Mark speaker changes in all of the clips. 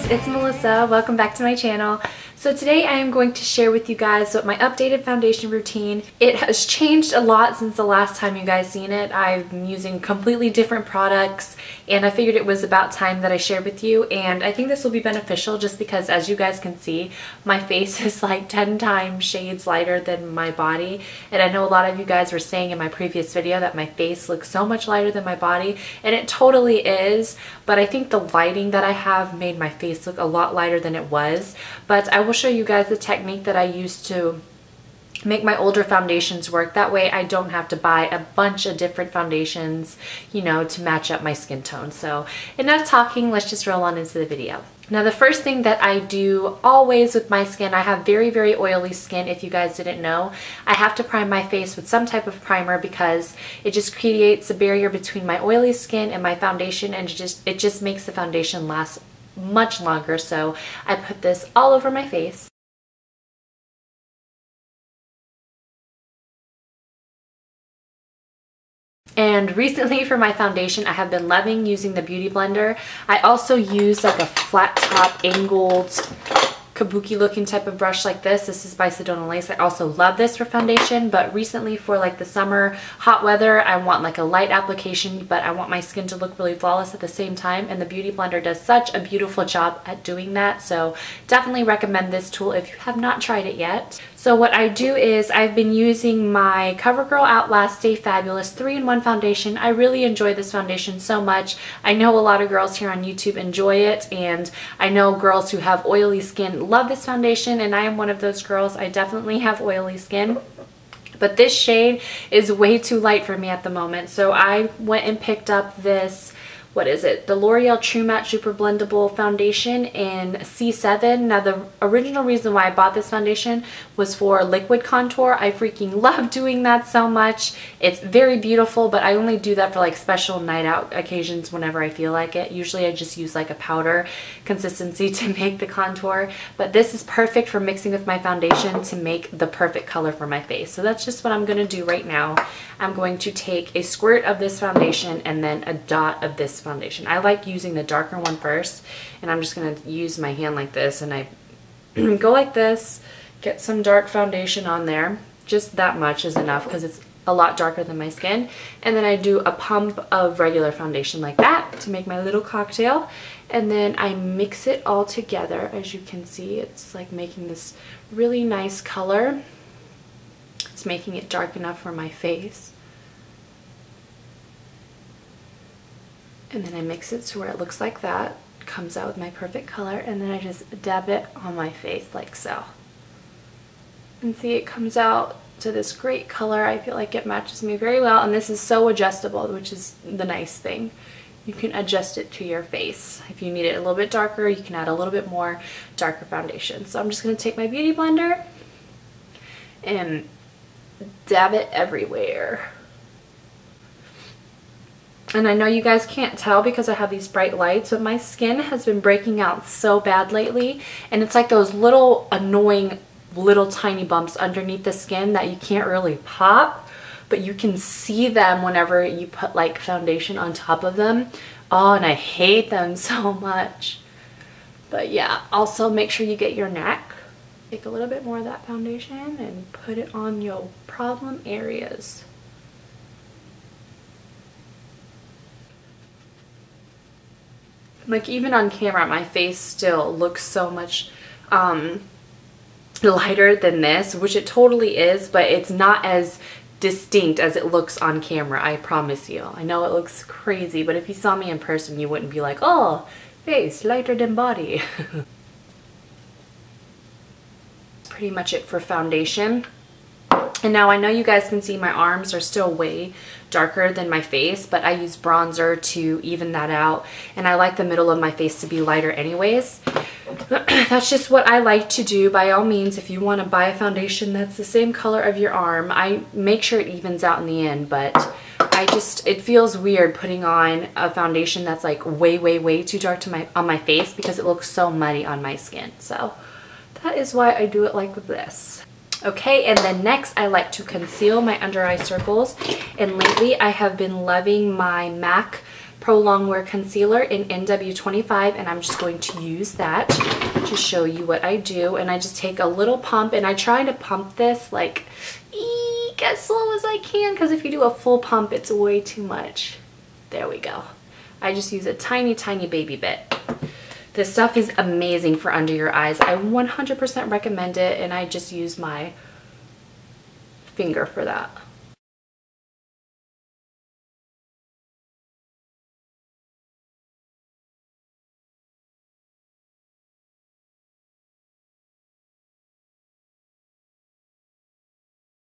Speaker 1: it's Melissa. Welcome back to my channel. So today I am going to share with you guys what my updated foundation routine. It has changed a lot since the last time you guys seen it. I'm using completely different products and I figured it was about time that I shared with you, and I think this will be beneficial just because, as you guys can see, my face is like 10 times shades lighter than my body, and I know a lot of you guys were saying in my previous video that my face looks so much lighter than my body, and it totally is, but I think the lighting that I have made my face look a lot lighter than it was. But I will show you guys the technique that I used to make my older foundations work. That way I don't have to buy a bunch of different foundations, you know, to match up my skin tone. So enough talking, let's just roll on into the video. Now the first thing that I do always with my skin, I have very, very oily skin if you guys didn't know. I have to prime my face with some type of primer because it just creates a barrier between my oily skin and my foundation, and it just makes the foundation last much longer. So I put this all over my face. And recently for my foundation, I have been loving using the Beauty Blender. I also use like a flat top angled kabuki looking type of brush like this. This is by Sedona Lace. I also love this for foundation, but recently for like the summer hot weather, I want like a light application, but I want my skin to look really flawless at the same time, and the Beauty Blender does such a beautiful job at doing that. So definitely recommend this tool if you have not tried it yet. So what I do is I've been using my CoverGirl Outlast Stay Fabulous 3-in-1 foundation. I really enjoy this foundation so much. I know a lot of girls here on YouTube enjoy it, and I know girls who have oily skin love this foundation, and I am one of those girls. I definitely have oily skin, but this shade is way too light for me at the moment. So I went and picked up this, what is it? The L'Oreal True Matte Super Blendable Foundation in C7. Now the original reason why I bought this foundation was for liquid contour. I freaking love doing that so much. It's very beautiful, but I only do that for like special night out occasions whenever I feel like it. Usually I just use like a powder consistency to make the contour, but this is perfect for mixing with my foundation to make the perfect color for my face. So that's just what I'm going to do right now. I'm going to take a squirt of this foundation and then a dot of this foundation. I like using the darker one first, and I'm just going to use my hand like this, and I go like this, get some dark foundation on there. Just that much is enough because it's a lot darker than my skin. And then I do a pump of regular foundation like that to make my little cocktail, and then I mix it all together. As you can see, it's like making this really nice color. It's making it dark enough for my face. And then I mix it to where it looks like that. Comes out with my perfect color, and then I just dab it on my face like so. And see, it comes out to this great color. I feel like it matches me very well, and this is so adjustable, which is the nice thing. You can adjust it to your face. If you need it a little bit darker, you can add a little bit more darker foundation. So I'm just going to take my Beauty Blender and dab it everywhere. And I know you guys can't tell because I have these bright lights, but my skin has been breaking out so bad lately, and it's like those little annoying little tiny bumps underneath the skin that you can't really pop, but you can see them whenever you put like foundation on top of them. Oh, and I hate them so much. But yeah, also make sure you get your neck. Take a little bit more of that foundation and put it on your problem areas. Like even on camera, my face still looks so much lighter than this, which it totally is, but it's not as distinct as it looks on camera, I promise you. I know it looks crazy, but if you saw me in person, you wouldn't be like, oh, face lighter than body. Pretty much it for foundation. And now I know you guys can see my arms are still way darker than my face, but I use bronzer to even that out, and I like the middle of my face to be lighter anyways. That's just what I like to do. By all means, if you want to buy a foundation that's the same color of your arm, I make sure it evens out in the end, but it feels weird putting on a foundation that's like way too dark to on my face because it looks so muddy on my skin. So that is why I do it like this. Okay, and then next I like to conceal my under eye circles, and lately I have been loving my MAC Pro Longwear Concealer in NW25, and I'm just going to use that to show you what I do. And I just take a little pump, and I try to pump this like as slow as I can, because if you do a full pump, it's way too much. There we go. I just use a tiny, tiny baby bit. This stuff is amazing for under your eyes. I 100% recommend it, and I just use my finger for that.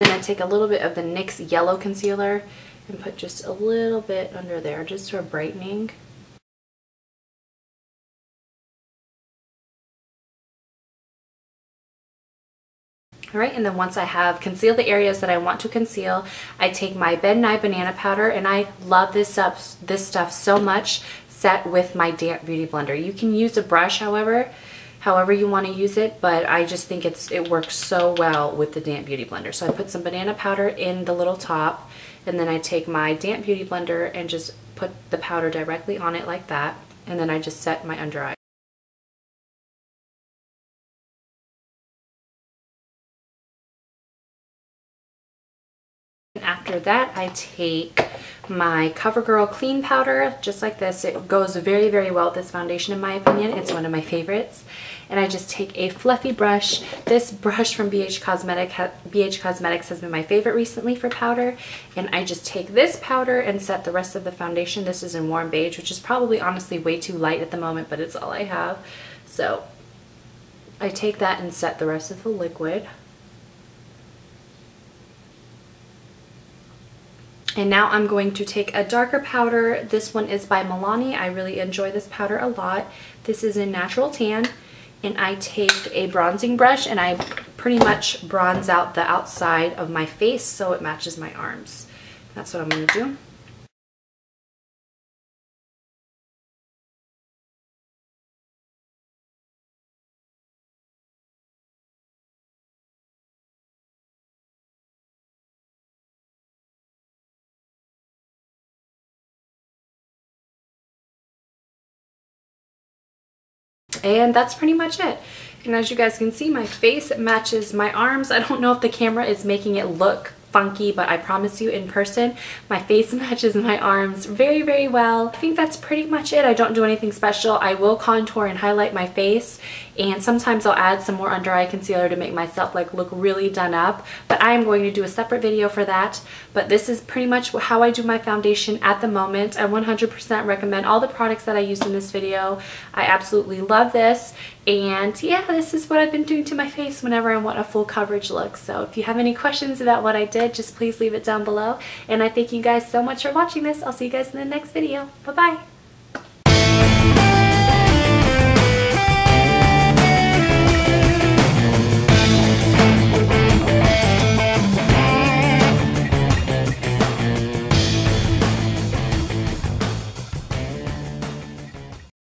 Speaker 1: Then I take a little bit of the NYX yellow concealer and put just a little bit under there, just for brightening. Alright, and then once I have concealed the areas that I want to conceal, I take my Ben Nye banana powder, and I love this stuff so much, set with my damp beauty blender. You can use a brush, however you want to use it, but I just think it works so well with the damp beauty blender. So I put some banana powder in the little top, and then I take my damp beauty blender and just put the powder directly on it like that, and then I just set my under eye. After that, I take my CoverGirl Clean Powder, just like this. It goes very, very well with this foundation in my opinion. It's one of my favorites. And I just take a fluffy brush. This brush from BH Cosmetics has been my favorite recently for powder. And I just take this powder and set the rest of the foundation. This is in Warm Beige, which is probably honestly way too light at the moment, but it's all I have. So I take that and set the rest of the liquid. And now I'm going to take a darker powder. This one is by Milani. I really enjoy this powder a lot. This is in Natural Tan. And I take a bronzing brush and I pretty much bronze out the outside of my face so it matches my arms. That's what I'm going to do. And that's pretty much it. And as you guys can see, my face matches my arms. I don't know if the camera is making it look funky, but I promise you in person, my face matches my arms very, very well. I think that's pretty much it. I don't do anything special. I will contour and highlight my face, and sometimes I'll add some more under eye concealer to make myself like look really done up, but I am going to do a separate video for that. But this is pretty much how I do my foundation at the moment. I 100% recommend all the products that I used in this video. I absolutely love this. And yeah, this is what I've been doing to my face whenever I want a full coverage look. So if you have any questions about what I did, just please leave it down below. And I thank you guys so much for watching this. I'll see you guys in the next video. Bye-bye.